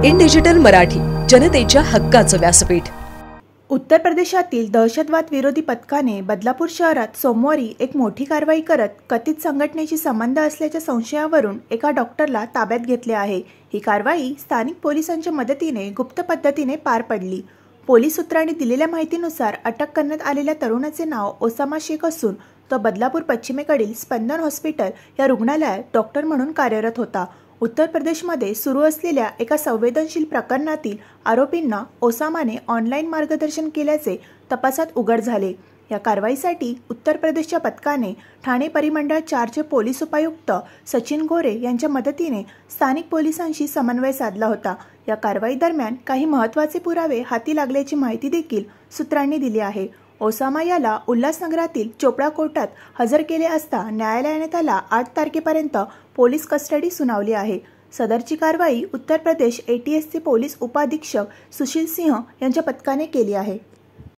In digital Marathi, जनतेच्या हक्काचं व्यासपीठ। उत्तर प्रदेशातील दहशतवाद विरोधी पथकाने बदलापूर शहरात सोमवारी एक मोठी कारवाई करत कथित संघटनेशी संबंध असल्याच्या संशयावरून एका डॉक्टरला ताब्यात घेतले आहे। ही कारवाई स्थानिक पोलिसांच्या मदतीने गुप्त पद्धतीने पार पडली। पोलीस सूत्रांनी दिलेल्या माहितीनुसार अटक करण्यात आलेल्या तरुणाचे नाव ओसामा शेख असून तो बदलापूर पश्चिमेकडील स्पंदन हॉस्पिटल या रुग्णालयात डॉक्टर म्हणून कार्यरत होता। उत्तर प्रदेशमध्ये सुरू असलेल्या एका संवेदनशील प्रकरणातील आरोपींना ओसामाने ऑनलाईन मार्गदर्शन केल्याचे तपासात उघड झाले। या कारवाईसाठी उत्तर प्रदेशच्या पथकाने ठाणे परिमंडळ 4चे पोलीस उपायुक्त सचिन गोरे यांच्या मदतीने स्थानिक पोलिसांशी समन्वय साधला होता। या कारवाई दरम्यान काही महत्त्वाचे पुरावे हाती लागल्याची माहिती देखील सूत्रांनी दिली आहे। ओसामा याला उल्हासनगरातील चोपडा कोर्टात हजर केले असता न्यायालयाने त्याला 8 तारखेपर्यंत पोलीस कस्टडी सुनावली आहे। सदरची कारवाई उत्तर प्रदेश ATSचे पोलीस उपाधीक्षक सुशील सिंह यांच्या पथकाने केली आहे।